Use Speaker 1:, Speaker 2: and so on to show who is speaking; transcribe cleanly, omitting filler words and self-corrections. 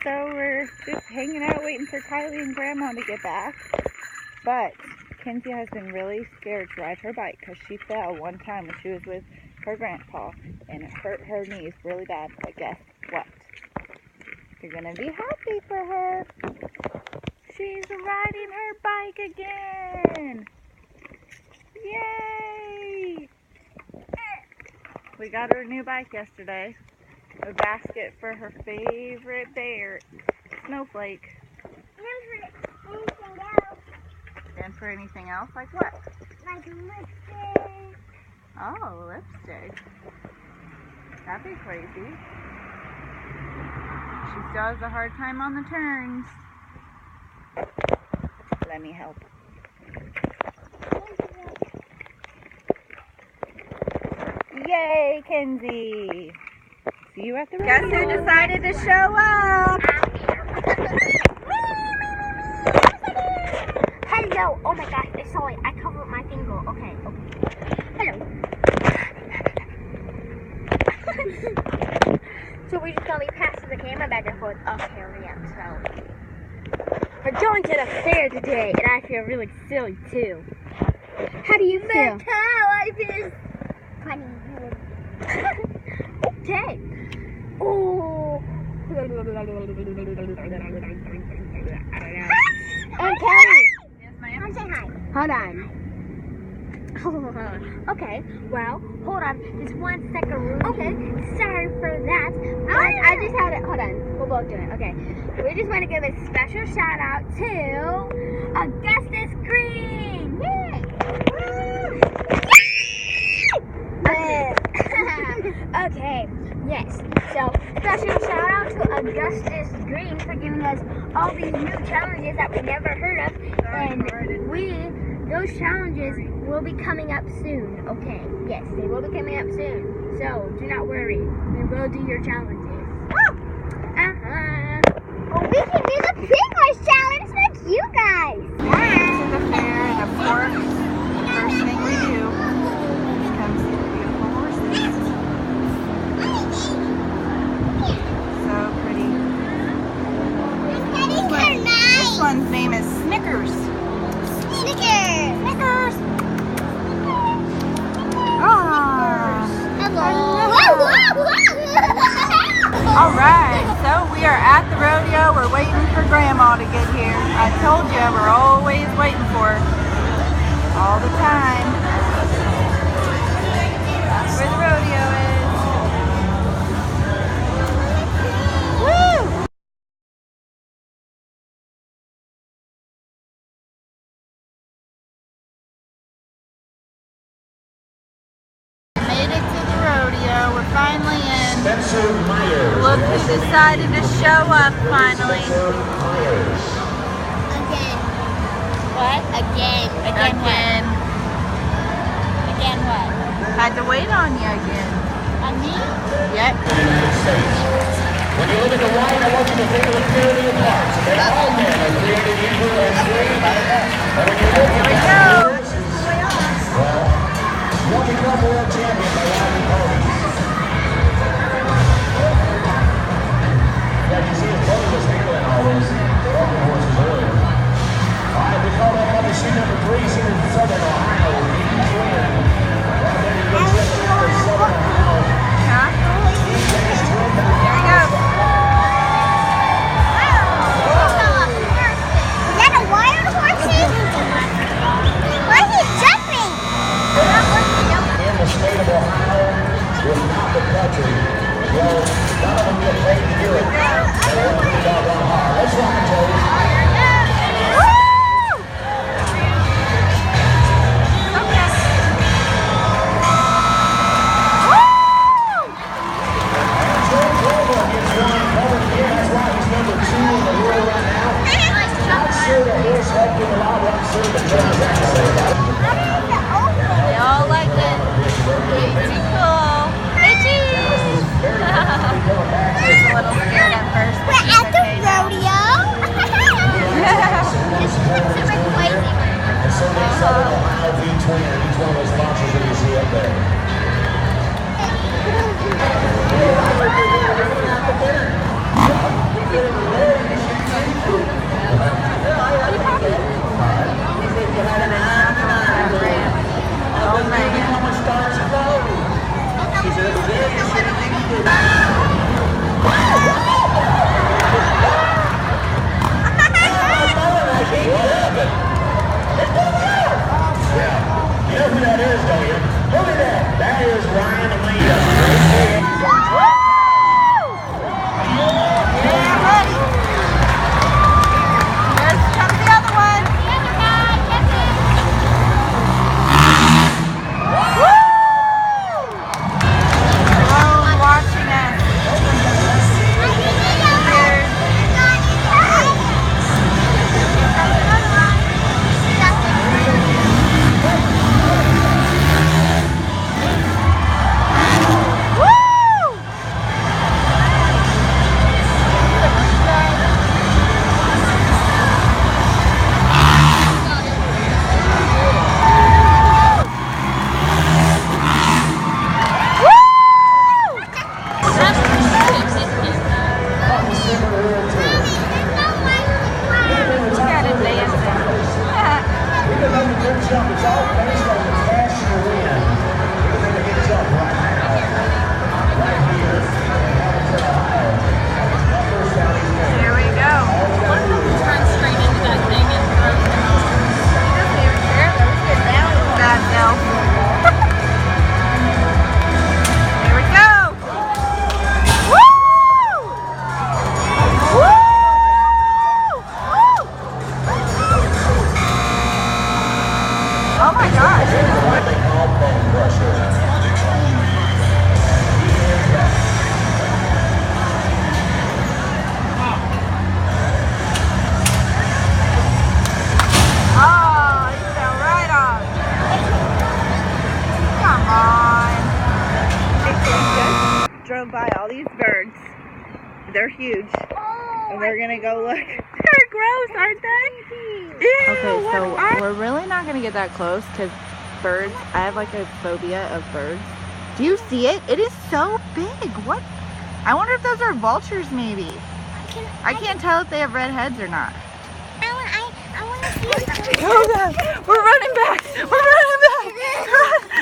Speaker 1: So we're just hanging out waiting for Kylie and Grandma to get back. But Kenzie has been really scared to ride her bike because she fell one time when she was with her grandpa and it hurt her knees really bad. But guess what? You're going to be happy for her. She's riding her bike again. Yay! We got her a new bike yesterday. A basket for her favorite bear, Snowflake. And for anything else? Like what?
Speaker 2: Like lipstick.
Speaker 1: Oh, lipstick. That'd be crazy. She still has a hard time on the turns. Let me help. Yay, Kenzie! See you at the rodeo. Guess who decided to show up?
Speaker 2: Hello! Oh my gosh, I saw it. I covered my finger. Okay. Hello. So we're just gonna be passing the camera back and forth. Okay, yeah, so. We're going to the fair today, and I feel really silly too. How do you feel? That's how I feel. Funny. Okay. Oh. And Kelly.
Speaker 1: Yes, ma'am.
Speaker 2: Come say hi. Hold on. Okay. Well, hold on. Just 1 second, Rudy. Okay. Sorry for that. I just had it. Hold on. We'll both do it. Okay. We just want to give a special shout out to Augustus Green. Yay! Okay, yes. So, special shout out to Augustus Green for giving us all these new challenges that we never heard of. And those challenges will be coming up soon. Okay, yes, they will be coming up soon. So, do not worry. We will do your challenges. Well, we can do the Pringles challenge like you guys.
Speaker 1: To the fair, and of course, first thing we do is come see the beautiful horses. So pretty. This one's name is Snickers. Snickers. Ah.
Speaker 2: Hello.
Speaker 1: All right, so we are at the rodeo. We're waiting for Grandma to get here. I told you, we're always waiting for her. All the time. That's where the rodeo is. Woo! Made it to the rodeo. We're finally in. Look who decided to show up finally.
Speaker 2: Again.
Speaker 1: What?
Speaker 2: Again.
Speaker 1: Again.
Speaker 2: Again what?
Speaker 1: Had to wait on you again.
Speaker 2: On me?
Speaker 1: Yep.
Speaker 3: When you look at the right, I want you to think of the purity of hearts. Okay, all men are created equal and free. And when you look
Speaker 1: Here we
Speaker 3: at
Speaker 1: go.
Speaker 3: well, you won't become world champion by riding ponies. Yeah, you see his pony was handling all those horses earlier. All right, we call that number seat number 3, senior from Southern Ohio. Right there, you go check it out in Southern Ohio.
Speaker 1: Huh? Here we go.
Speaker 2: Is that a wild horse? Why is he jumping?
Speaker 3: In the state of Ohio, without the country, well, none of them get paid to do it. And they're pretty doggone hard. Let's rock it, Toby.
Speaker 1: They all like it. Pretty cool. Hey, cheese! She's a little scared at first. But
Speaker 2: We're
Speaker 1: she's
Speaker 2: at the
Speaker 1: okay now.
Speaker 2: rodeo. This looks super crazy.
Speaker 3: Each one of those sponsors that you see up there.
Speaker 1: Look at him dancing.
Speaker 3: Even though the good jump is all based on the cash to win, we're going to get jump right now. Right here in Hamilton, Ohio. Numbers down his name.
Speaker 1: Here we go.
Speaker 4: What if he turns straight into that thing and throws it off?
Speaker 1: He doesn't even care. Let's get down with that now. Here we go. Woo! Woo! Woo! Oh my gosh.
Speaker 3: What they call bone crusher.
Speaker 1: Oh, he fell right off. Come on. I just drove by all these birds. They're huge. And we're gonna go look. They're gross, aren't they? Ew,
Speaker 5: Okay,
Speaker 1: what
Speaker 5: so
Speaker 1: are-
Speaker 5: we're really not gonna get that close because birds, I have like a phobia of birds. Do you see it? It is so big. What? I wonder if those are vultures maybe. I can't tell if they have red heads or not.
Speaker 2: I want to see it.
Speaker 5: Oh God, we're running back. We're running back. Run,